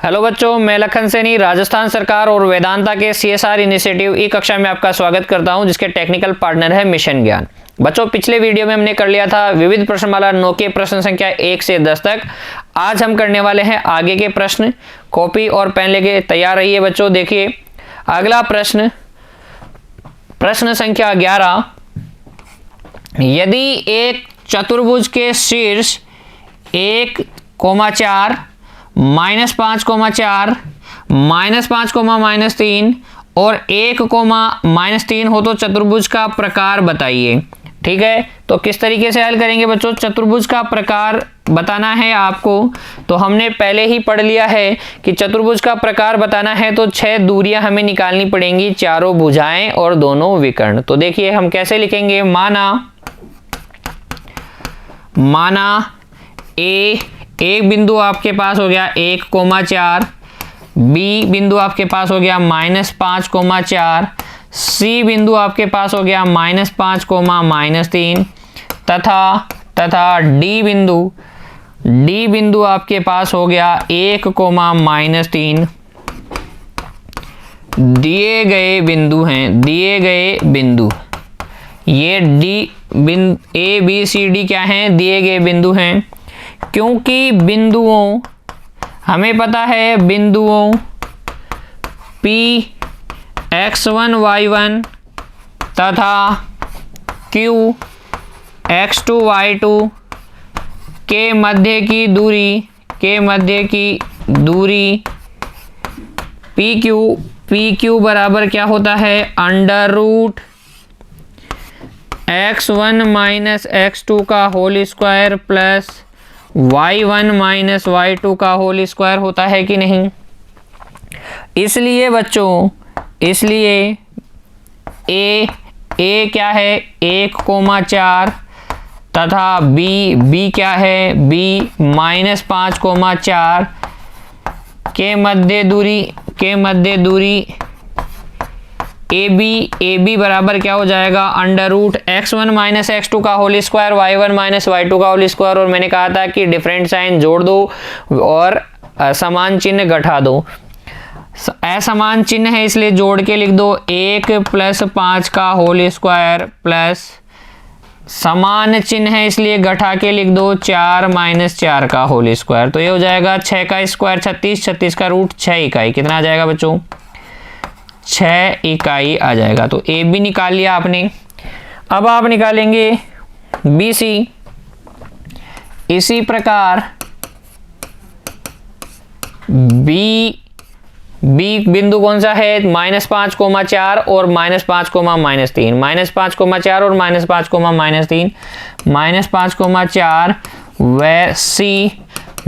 Hello बच्चों, मैं लखन सैनी राजस्थान सरकार और वेदांता के CSR इनिशिएटिव ई कक्षा में आपका स्वागत करता हूं, जिसके टेक्निकल पार्टनर है मिशन ज्ञान। बच्चों, पिछले वीडियो में हमने कर लिया था विविध प्रश्नमाला 9 के प्रश्न संख्या 1 से 10 तक। आज हम करने वाले हैं आगे के प्रश्न। कॉपी और पेन लेके तैयार रहिए बच्चों। देखिए अगला प्रश्न, प्रश्न संख्या 11। यदि एक चतुर्भुज के शीर्ष 1,4 -5,4 -5, और 1, -3 हो तो चतुर्भुज का प्रकार बताइए। ठीक है, तो किस तरीके से हल करेंगे बच्चों? चतुर्भुज का प्रकार बताना है आपको, तो हमने पहले ही पढ़ लिया है कि चतुर्भुज का प्रकार बताना है तो 6 दूरियां हमें निकालनी पड़ेंगी, चारों भुजाएं और दोनों विकर्ण। तो देखिए हम कैसे लिखेंगे। माना एक बिंदु आपके पास हो गया 1,4, बी बिंदु आपके पास हो गया -5,4, सी बिंदु आपके पास हो गया -5, तथा डी बिंदु आपके पास हो गया 1, -3। दिए गए बिंदु ये ए बी सी डी क्या हैं? दिए गए बिंदु हैं। क्योंकि बिंदुओं हमें पता है, बिंदुओं P x1 y1 तथा Q x2 y2 के मध्य की दूरी PQ बराबर क्या होता है? √ x1 - x2 का whole square plus y1 - y2 का होल स्क्वायर होता है कि नहीं? इसलिए बच्चों, ए क्या है? 1,4 तथा बी क्या है? बी -5,4 के मध्य दूरी ए बी बराबर क्या हो जाएगा? √ x1 - x2 का होल स्क्वायर, y1 - y2 का होल स्क्वायर। और मैंने कहा था कि डिफरेंट साइन जोड़ दो और समान चिन्ह घटा दो। असमान चिन्ह है इसलिए जोड़ के लिख दो 1 + 5 का होल स्क्वायर प्लस समान चिन्ह है इसलिए घटा के लिख दो 4 - 4 का होल स्क्वायर। तो ये हो जाएगा 6 का स्क्वायर 36, 36 का रूट 6 इकाई। कितना आ जाएगा बच्चों? 6 इकाई आ जाएगा। तो ए बी निकाल लिया आपने। अब आप निकालेंगे BC। इसी प्रकार बी बिंदु कौन सा है? -5,4 और -5, -3। -5,4 और -5, -3 व C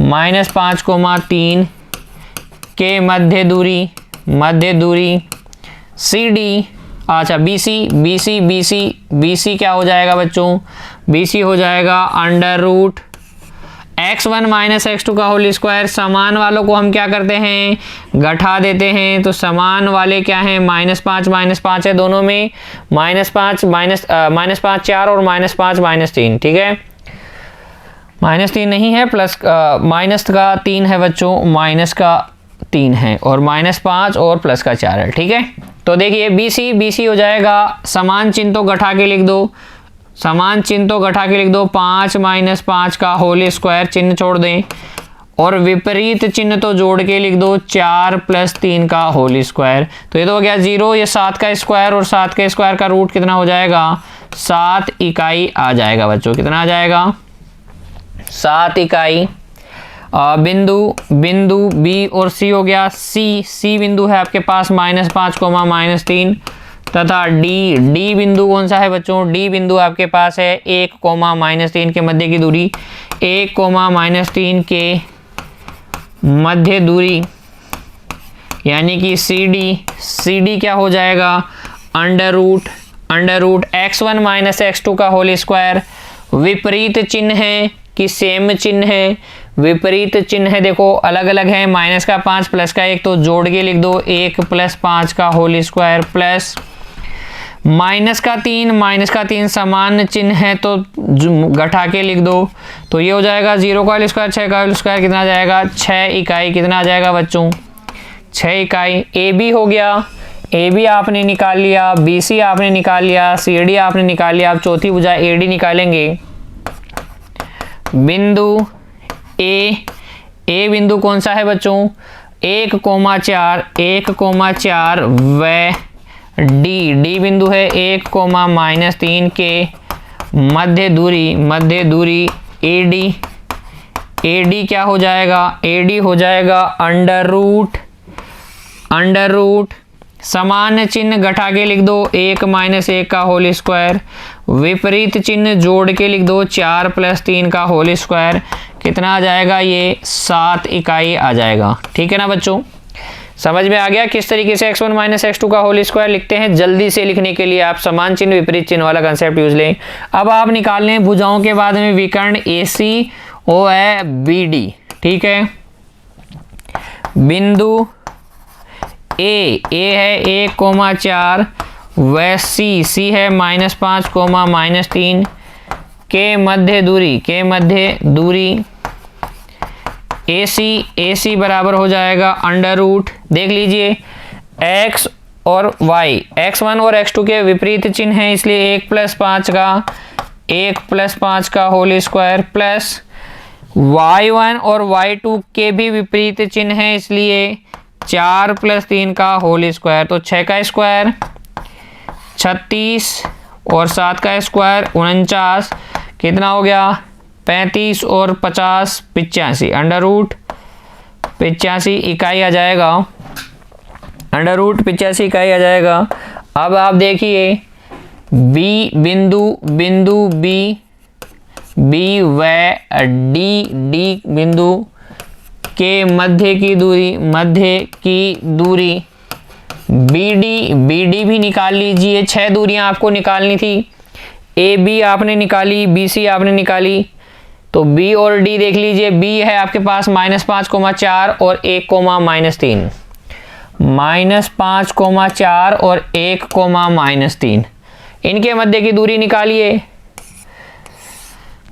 -5,3 के मध्य दूरी CD। अच्छा BC क्या हो जाएगा बच्चों? BC हो जाएगा √ x1 - x2 का होल स्क्वायर। समान वालों को हम क्या करते हैं? घटा देते हैं। तो समान वाले क्या हैं? -5 है दोनों में, -5 -4 और -5 -3। ठीक है, -3 नहीं है, प्लस माइनस का 3 है बच्चों, माइनस का 3 है और -5 और प्लस का 4 है। ठीक है, तो देखिए BC हो जाएगा, समान चिन्ह तो घटा के लिख दो, 5 - 5 का होल स्क्वायर, चिन्ह छोड़ दें, और विपरीत चिन्ह तो जोड़ के लिख दो 4 + 3 का होल स्क्वायर। तो ये तो हो गया 0, ये 7 का स्क्वायर, और 7 के स्क्वायर का रूट कितना हो जाएगा? 7 इकाई आ जाएगा बच्चों। कितना आ जाएगा? 7 इकाई। बिंदु B और C हो गया। C बिंदु है आपके पास -5, -3 तथा डी बिंदु कौन सा है बच्चों? डी बिंदु आपके पास है 1, -3 के मध्य की दूरी, 1, -3 के मध्य दूरी, यानी कि CD क्या हो जाएगा? √ x1 - x2 का होल स्क्वायर। विपरीत चिन्ह है कि सेम चिन्ह है? विपरीत चिन्ह है, देखो अलग अलग है, -5 प्लस का 1, तो जोड़ के लिख दो 1 + 5 का होल स्क्वायर प्लस माइनस का 3 समान चिन्ह है तो घटा के लिख दो, तो ये हो जाएगा 0 का होल स्क्वायर 6 का होल स्क्वायर कितना आ जाएगा 6 इकाई, कितना आ जाएगा बच्चों 6 इकाई। ए बी हो गया, ए बी आपने निकाल लिया, बी सी आपने निकाल लिया, सी डी आपने निकाल लिया। अब चौथी भुजा ए डी निकालेंगे। बिंदु ए बिंदु कौन सा है बच्चों 1,4 1,4 व डी बिंदु है 1,-3 के मध्य दूरी ए डी क्या हो जाएगा, ए डी हो जाएगा अंडर रूट समान चिन्ह घटा के लिख दो 1 - 1 का होल स्क्वायर, विपरीत चिन्ह जोड़ के लिख दो 4 + 3 का होल स्क्वायर, कितना आ जाएगा ये 7 इकाई आ जाएगा। ठीक है ना बच्चों, समझ में आ गया किस तरीके से x1 - x2 का होल स्क्वायर लिखते हैं। जल्दी से लिखने के लिए आप समान चिन्ह विपरीत चिन्ह वाला कंसेप्ट यूज लें। अब आप निकाल लें भुजाओं के बाद में विकर्ण AC ओ है BD। ठीक है, बिंदु ए है 1,4 व सी है -5, -3 के मध्य दूरी AC बराबर हो जाएगा अंडर रूट, देख लीजिए x और y, x1 और x2 के विपरीत चिन्ह हैं इसलिए 1 + 5 का होल स्क्वायर प्लस y1 और y2 के भी विपरीत चिन्ह हैं इसलिए 4 + 3 का होल स्क्वायर, तो 6 का स्क्वायर 36 और 7 का स्क्वायर 49, कितना हो गया 35 और 50 85, अंडर रूट 85 इकाई आ जाएगा, अंडर रूट 85 इकाई आ जाएगा। अब आप देखिए बी बिंदु बी व डी बिंदु के मध्य की दूरी BD भी निकाल लीजिए। 6 दूरियां आपको निकालनी थी, AB आपने निकाली, BC आपने निकाली, तो B और D देख लीजिए। B है आपके पास -5,4 और 1,-3, -5,4 और 1,-3, इनके मध्य की दूरी निकालिए।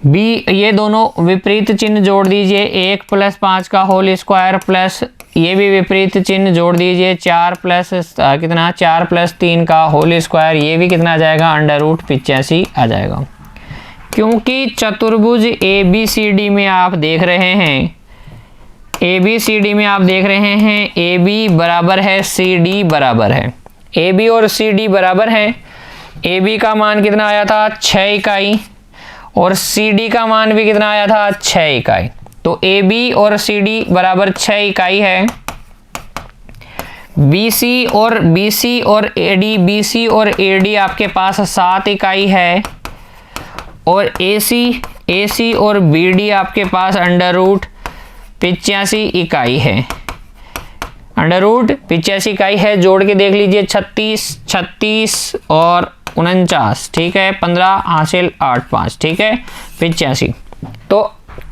B ये दोनों विपरीत चिन्ह जोड़ दीजिए 1 + 5 का होल स्क्वायर प्लस ये भी विपरीत चिन्ह जोड़ दीजिए 4 + 3 का होल स्क्वायर, ये भी कितना आ जाएगा अंडर रूट 85 आ जाएगा। क्योंकि चतुर्भुज ABCD में आप देख रहे हैं AB बराबर है CD बराबर है, AB और CD बराबर है। AB का मान कितना आया था 6 इकाई और CD का मान भी कितना आया था 6 इकाई, तो AB और CD बराबर 6 इकाई है। BC और AD आपके पास 7 इकाई है और AC और BD आपके पास अंडर रूट 85 इकाई है, अंडर रूट 85 इकाई है। जोड़ के देख लीजिए 36 और 49, ठीक है 15 हासिल 8 5, ठीक है 85। तो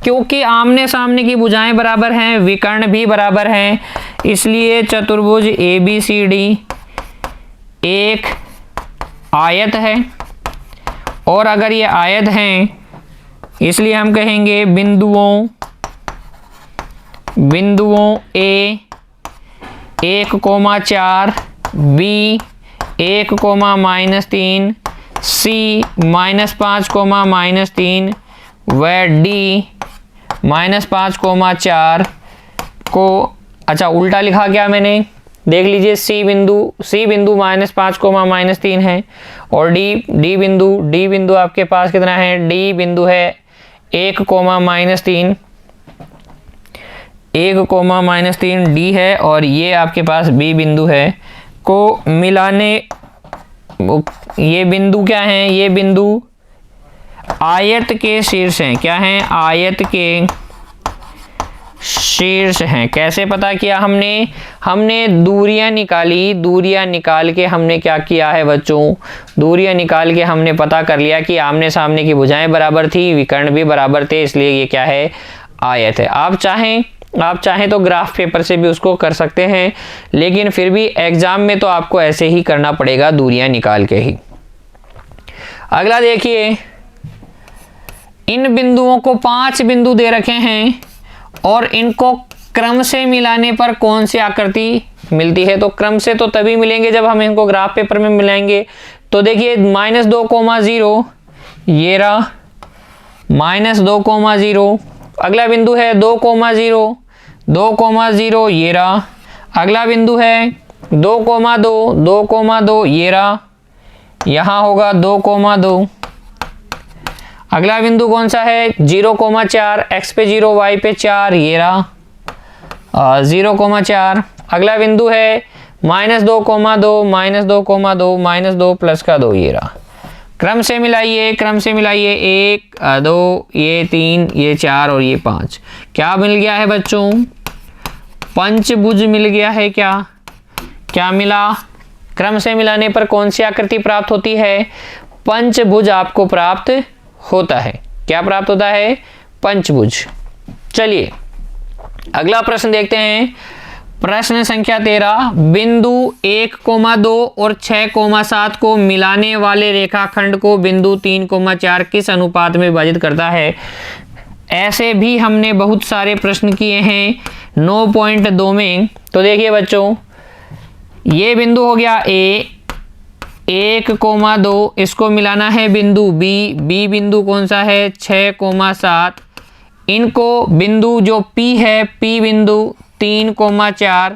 क्योंकि आमने सामने की भुजाएं बराबर हैं, विकर्ण भी बराबर हैं, इसलिए चतुर्भुज ABCD एक आयत है। और अगर ये आयत हैं इसलिए हम कहेंगे बिंदुओं A 1,4, B 1,-3, C -5,-3 व D -5,4 को, अच्छा उल्टा लिखा क्या मैंने, देख लीजिए C बिंदु -5,-3 है और D बिंदु आपके पास कितना है, D बिंदु है 1,-3 D है और ये आपके पास B बिंदु है, को मिलाने ये बिंदु क्या हैं, ये बिंदु आयत के शीर्ष हैं। क्या हैं, आयत के शीर्ष हैं। कैसे पता किया हमने दूरियां निकाली, दूरियां निकाल के हमने क्या किया है बच्चों, दूरियां निकाल के हमने पता कर लिया कि आमने सामने की भुजाएं बराबर थी, विकर्ण भी बराबर थे, इसलिए ये क्या है, आयत है। आप चाहें तो ग्राफ पेपर से भी उसको कर सकते हैं, लेकिन फिर भी एग्जाम में तो आपको ऐसे ही करना पड़ेगा, दूरियां निकाल के ही। अगला देखिए, इन बिंदुओं को 5 बिंदु दे रखे हैं और इनको क्रम से मिलाने पर कौन सी आकृति मिलती है। तो क्रम से तो तभी मिलेंगे जब हम इनको ग्राफ पेपर में मिलाएंगे। तो देखिए -2,0 ये रहा -2,0। अगला बिंदु है 2,0, 2,0 ये रहा। अगला बिंदु है 2,2, 2,2 ये रहा, यहाँ होगा 2,2। अगला बिंदु कौन सा है 0,4, x पे 0 y पे 4 ये रहा 0,4। अगला बिंदु है -2,2, -2,2 प्लस का 2 ये रहा। क्रम से मिलाइए, क्रम से मिलाइए, 1 2 ये 3 ये 4 और ये 5। क्या मिल गया है बच्चों, पंचभुज मिल गया है। क्या क्या मिला, क्रम से मिलाने पर कौन सी आकृति प्राप्त होती है, पंचभुज आपको प्राप्त होता है। क्या प्राप्त होता है, पंचभुज। चलिए अगला प्रश्न देखते हैं। प्रश्न संख्या 13, बिंदु 1,2 और 6,7 को मिलाने वाले रेखाखंड को बिंदु 3,4 किस अनुपात में विभाजित करता है। ऐसे भी हमने बहुत सारे प्रश्न किए हैं 9.2 में। तो देखिए बच्चों, ये बिंदु हो गया A 1,2, इसको मिलाना है बिंदु B बिंदु कौन सा है 6,7। इनको बिंदु जो P है P बिंदु 3,4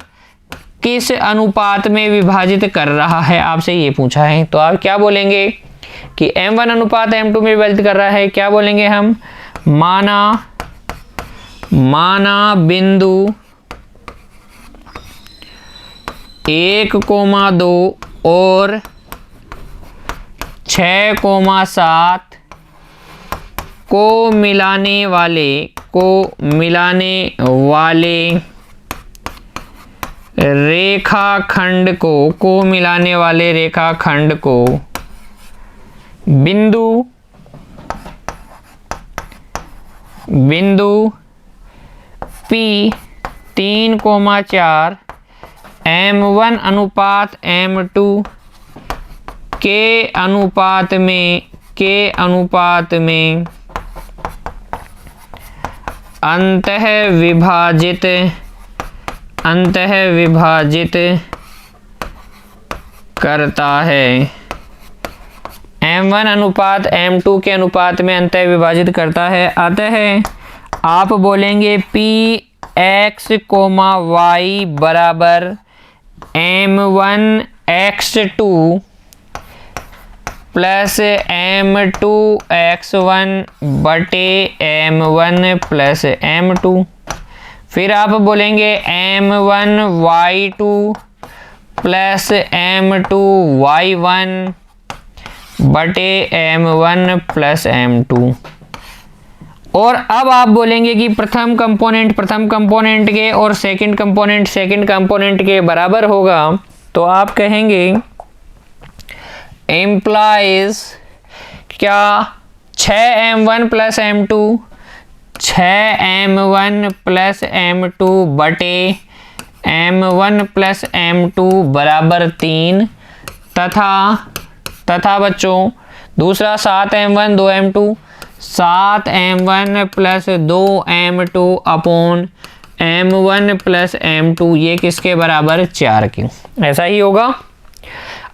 किस अनुपात में विभाजित कर रहा है, आपसे ये पूछा है। तो आप क्या बोलेंगे कि M1 अनुपात M2 में विभाजित कर रहा है। क्या बोलेंगे हम, माना बिंदु 1,2 और 6,7 को मिलाने वाले रेखाखंड को बिंदु P 3,4 M1 अनुपात M2 के अनुपात में अंतः विभाजित करता है। M1 अनुपात M2 के अनुपात में अंतः विभाजित करता है। अतः आप बोलेंगे Px, y बराबर M1x2 प्लस M2x1 बटे M1 प्लस M2। फिर आप बोलेंगे M1y2 प्लस M2y1 बटे M1 प्लस M2। और अब आप बोलेंगे कि प्रथम कंपोनेंट के और सेकंड कंपोनेंट के बराबर होगा। तो आप कहेंगे इम्प्लाइज क्या 6M1 plus M2 6M1 plus M2 बटे M1 प्लस M2 बराबर 3 तथा बच्चों दूसरा 7M1 2M2 7M1 plus 2M2 upon M1 plus M2 ये किसके बराबर 4 के। ऐसा ही होगा।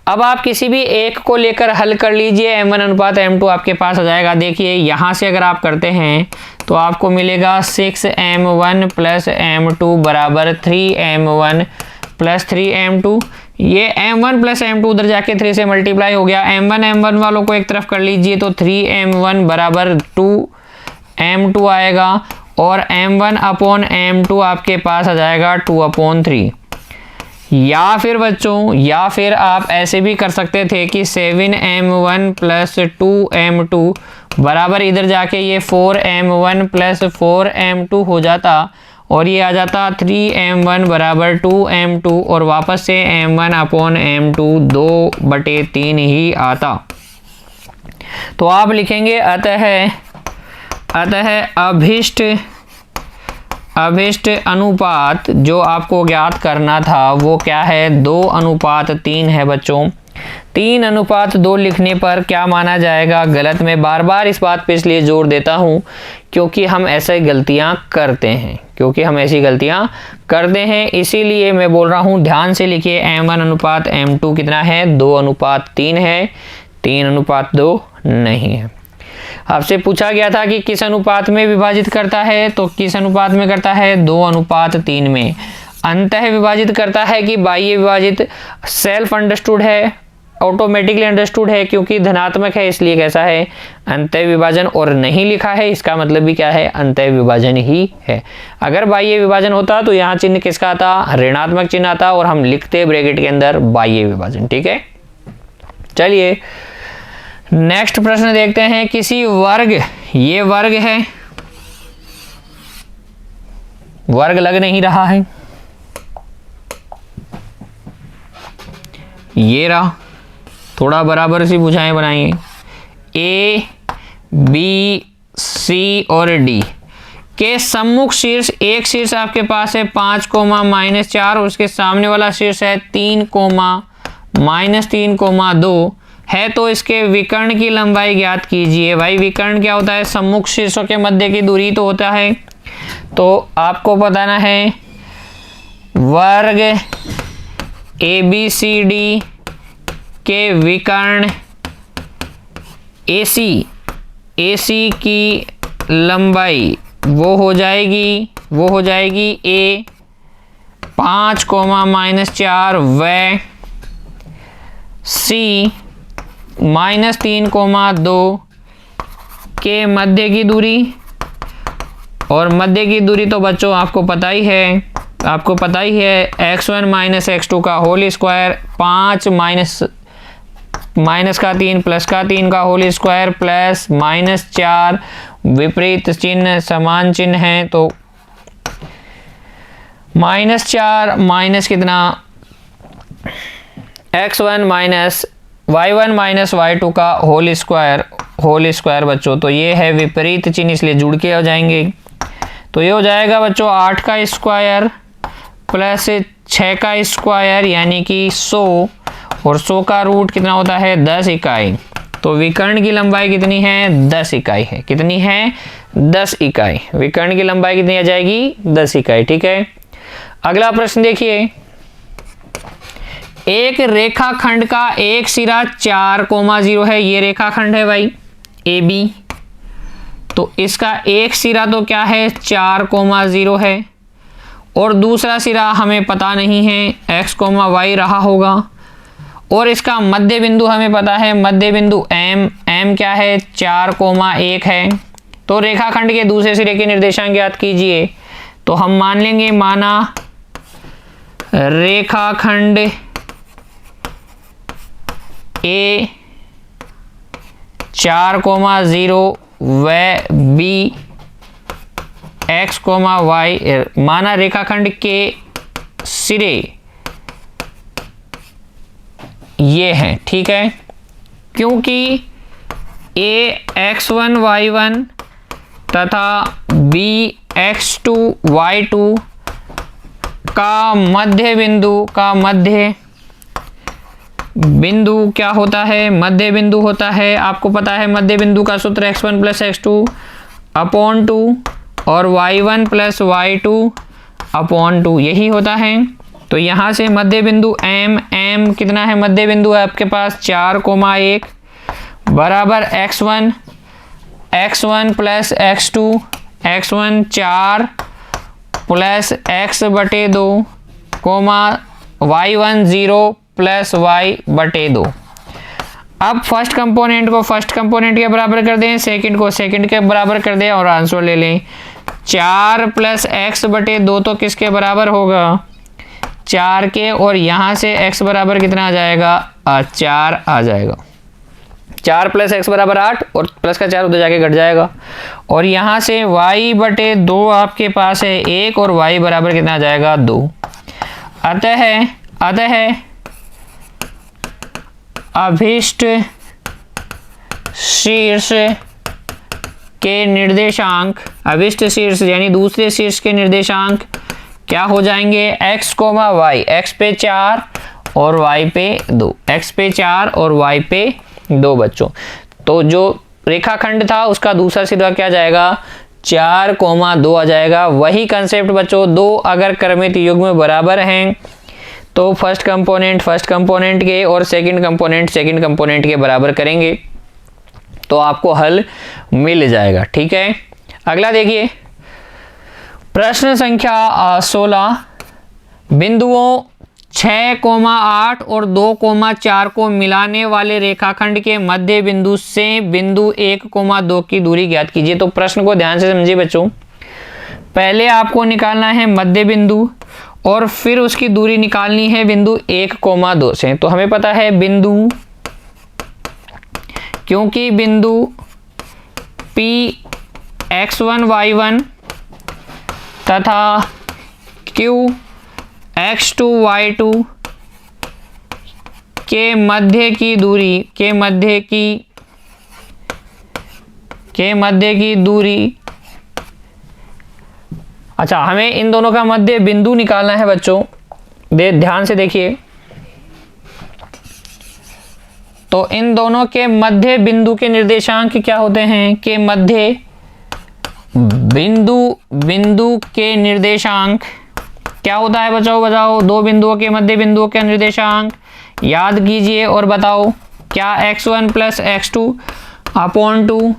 अब आप किसी भी एक को लेकर हल कर लीजिए, M1 अनुपात M2 आपके पास आ जाएगा। देखिए यहाँ से अगर आप करते हैं तो आपको मिलेगा 6M1 प्लस M2 बराबर 3M1 प्लस 3M2। ये M1 प्लस M2 उधर जाके 3 से मल्टीप्लाई हो गया। M1 वालों को एक तरफ कर लीजिए तो 3M1 बराबर 2M2 आएगा और M1 अपॉन M2 आपके पास आ जाएगा 2/3। या फिर बच्चों आप ऐसे भी कर सकते थे कि 7M1 प्लस 2M2 बराबर इधर जाके ये 4M1 प्लस 4M2 हो जाता और ये आ जाता 3M1 बराबर 2M2 और वापस से M1 अपॉन M2 2/3 ही आता। तो आप लिखेंगे अतः अभिष्ट अनुपात जो आपको ज्ञात करना था वो क्या है 2/3 है बच्चों। 3:2 लिखने पर क्या माना जाएगा गलत। मैं बार बार इस बात पे इसलिए जोर देता हूँ क्योंकि हम ऐसी गलतियाँ करते हैं, इसीलिए मैं बोल रहा हूँ ध्यान से लिखिए। m1:m2 कितना है, 2:3 है, 3:2 नहीं है। आपसे पूछा गया था कि किस अनुपात में विभाजित करता है, तो किस अनुपात में करता है, 2:3 में। अंतः विभाजित करता है कि बाह्य विभाजित, सेल्फ अंडरस्टूड है, ऑटोमेटिकली अंडरस्टूड है क्योंकि धनात्मक है इसलिए कैसा है, अंतः विभाजन। और नहीं लिखा है इसका मतलब भी क्या है, अंतः विभाजन ही है। अगर बाह्य विभाजन होता तो यहाँ चिन्ह किसका आता, ऋणात्मक चिन्ह आता और हम लिखते ब्रैकेट के अंदर बाह्य विभाजन। ठीक है, चलिए नेक्स्ट प्रश्न देखते हैं। किसी वर्ग, ये वर्ग है, वर्ग लग नहीं रहा है, ये रहा, थोड़ा बराबर सी भुजाएं बनाएंगे। ए बी सी और डी के सम्मुख शीर्ष, एक शीर्ष आपके पास है 5, -4 और उसके सामने वाला शीर्ष है 3, -3, है तो इसके विकर्ण की लंबाई ज्ञात कीजिए। भाई विकर्ण क्या होता है, सम्मुख शीर्षों के मध्य की दूरी तो होता है, तो आपको बताना है वर्ग ABCD के विकर्ण AC की लंबाई वो हो जाएगी A 5, -4 व C -3, के मध्य की दूरी। और मध्य की दूरी तो बच्चों आपको पता ही है x1 - x2 का होल स्क्वायर, 5 माइनस का 3 प्लस का 3 का होल स्क्वायर प्लस -4, विपरीत चिन्ह समान चिन्ह है तो -4 माइनस कितना, x1 y1 y2 का होल स्क्वायर बच्चों। तो ये है विपरीत चिन्ह इसलिए जुड़ के हो जाएंगे। तो ये हो जाएगा बच्चों 8 का स्क्वायर प्लस 6 का स्क्वायर यानी कि 100, और 100 का रूट कितना होता है, 10 इकाई। तो विकर्ण की लंबाई कितनी है, 10 इकाई है। कितनी है, 10 इकाई। विकर्ण की लंबाई कितनी आ जाएगी, 10 इकाई। ठीक है, अगला प्रश्न देखिए। एक रेखाखंड का एक सिरा 4,0 है, ये रेखाखंड है भाई AB, तो इसका एक सिरा तो क्या है, 4,0 है, और दूसरा सिरा हमें पता नहीं है, x, y रहा होगा, और इसका मध्य बिंदु हमें पता है, मध्य बिंदु m क्या है, 4,1 है। तो रेखाखंड के दूसरे सिरे के निर्देशांक ज्ञात कीजिए। तो हम मान लेंगे, माना रेखाखंड A 4,0 व B x, y, माना रेखाखंड के सिरे ये हैं। ठीक है, क्योंकि A x1 y1 तथा B x2 y2 का मध्य बिंदु क्या होता है, मध्य बिंदु होता है। आपको पता है मध्य बिंदु का सूत्र x1 + x2/2 और y1 + y2/2 यही होता है। तो यहाँ से मध्य बिंदु m कितना है, मध्य बिंदु है आपके पास 4,1 बराबर x1 + x2, x1 4 + x/2, y1 0 + y/2। अब फर्स्ट कंपोनेंट को फर्स्ट कंपोनेंट के बराबर कर दें, सेकंड को सेकंड के बराबर कर दें और आंसर ले लें। 4 + x/2 तो किसके बराबर होगा, 4 के, और यहाँ से x बराबर कितना आ जाएगा, 4 आ जाएगा। 4 + x = 8 और प्लस का 4 उधर जाके घट जाएगा। और यहाँ से y/2 आपके पास है 1 और y बराबर कितना आ जाएगा, 2। अतः अभिष्ट शीर्ष के निर्देशांक, अभिष्ट शीर्ष यानी दूसरे शीर्ष के निर्देशांक क्या हो जाएंगे, x, y, x पे 4 और y पे 2, x पे 4 और y पे 2 बच्चों। तो जो रेखाखंड था उसका दूसरा सिरा क्या जाएगा, 4,2 आ जाएगा। वही कंसेप्ट बच्चों, दो अगर क्रमित युग्म बराबर हैं तो फर्स्ट कंपोनेंट के और सेकंड कंपोनेंट के बराबर करेंगे तो आपको हल मिल जाएगा। ठीक है, अगला देखिए प्रश्न संख्या 16, बिंदुओं 6,8 और 2,4 को मिलाने वाले रेखाखंड के मध्य बिंदु से बिंदु 1,2 की दूरी ज्ञात कीजिए। तो प्रश्न को ध्यान से समझिए बच्चों, पहले आपको निकालना है मध्य बिंदु और फिर उसकी दूरी निकालनी है बिंदु 1,2 से। तो हमें पता है बिंदु, क्योंकि बिंदु P x1 y1 तथा Q x2 y2 के मध्य की दूरी अच्छा, हमें इन दोनों का मध्य बिंदु निकालना है बच्चों। ध्यान से देखिए, तो इन दोनों के मध्य बिंदु के निर्देशांक क्या होते हैं, के मध्य बिंदु के निर्देशांक क्या होता है बच्चों, बताओ। दो बिंदुओं के मध्य बिंदुओं के निर्देशांक याद कीजिए और बताओ क्या, x1 plus x2 upon 2,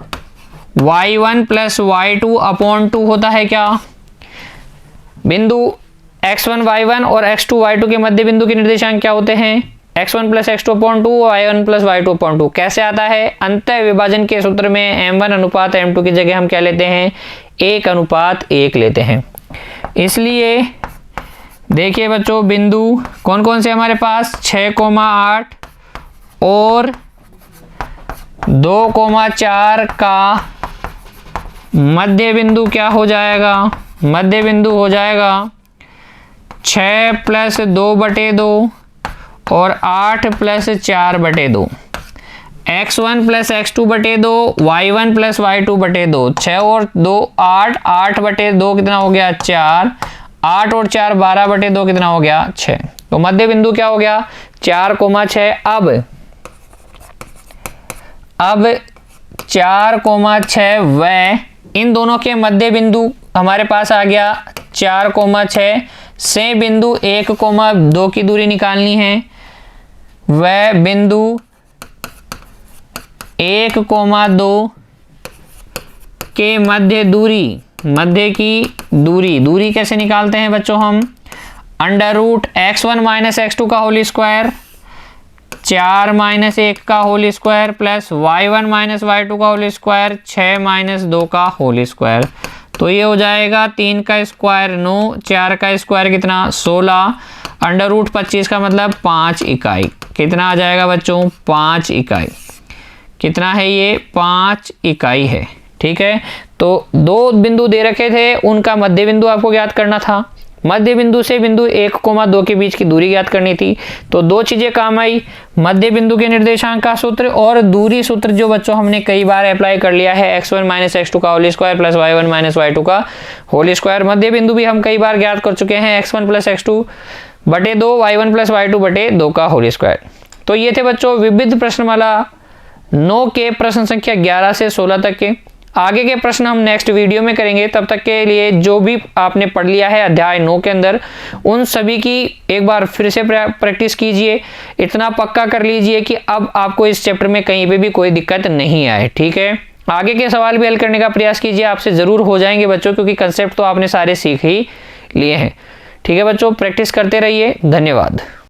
y1 plus y2 upon 2 होता है क्या। बिंदु x1 y1 और x2 y2 के मध्य बिंदु के निर्देशांक क्या होते हैं, x1 plus x2 upon 2, y1 plus y2 upon 2। कैसे आता है, अंतः विभाजन के सूत्र में m1 अनुपात m2 की जगह हम क्या लेते हैं, 1:1 लेते हैं। इसलिए देखिए बच्चों, बिंदु कौन कौन से हमारे पास, 6,8 और 2,4 का मध्य बिंदु क्या हो जाएगा, मध्य बिंदु हो जाएगा 6 प्लस 2/2 और 8 plus 4/2, x1 plus x2/2, y1 plus y2/2, 6 और 2 8, 8/2 कितना हो गया 4, 8 और 4 12/2 कितना हो गया 6। तो मध्य बिंदु क्या हो गया 4,6। अब 4,6 वह इन दोनों के मध्य बिंदु हमारे पास आ गया 4,6 से बिंदु 1,2 की दूरी निकालनी है। वह बिंदु 1,2 के मध्य की दूरी कैसे निकालते हैं बच्चों हम, √x1 माइनस x2 का होल स्क्वायर, 4 माइनस 1 का whole square plus y1 minus y2 का होल स्क्वायर, 6 माइनस 2 का होल स्क्वायर। तो ये हो जाएगा 3 का स्क्वायर 9, 4 का स्क्वायर कितना 16, √25 का मतलब 5 इकाई। कितना आ जाएगा बच्चों 5 इकाई। कितना है ये 5 इकाई है। ठीक है, तो दो बिंदु दे रखे थे, उनका मध्य बिंदु आपको ज्ञात करना था। मध्य बिंदु से बिंदु 1,2 के बीच की दूरी ज्ञात करनी थी। तो दो चीजें काम आई, मध्य बिंदु के निर्देशांक का सूत्र और दूरी सूत्र, जो बच्चों हमने कई बार अप्लाई कर लिया है, x1 माइनस x2 का whole square plus y1 minus y2 का होल स्क्वायर। मध्य बिंदु भी हम कई बार ज्ञात कर चुके हैं, x1 plus x2/2, y1 plus y2/2 का होल स्क्वायर। तो ये थे बच्चों विविध प्रश्नमाला 9 के प्रश्न संख्या 11 से 16 तक के। आगे के प्रश्न हम नेक्स्ट वीडियो में करेंगे। तब तक के लिए जो भी आपने पढ़ लिया है अध्याय 9 के अंदर, उन सभी की एक बार फिर से प्रैक्टिस कीजिए। इतना पक्का कर लीजिए कि अब आपको इस चैप्टर में कहीं पे भी कोई दिक्कत नहीं आए। ठीक है, आगे के सवाल भी हल करने का प्रयास कीजिए, आपसे ज़रूर हो जाएंगे बच्चों, क्योंकि कंसेप्ट तो आपने सारे सीख ही लिए हैं। ठीक है बच्चों, प्रैक्टिस करते रहिए। धन्यवाद।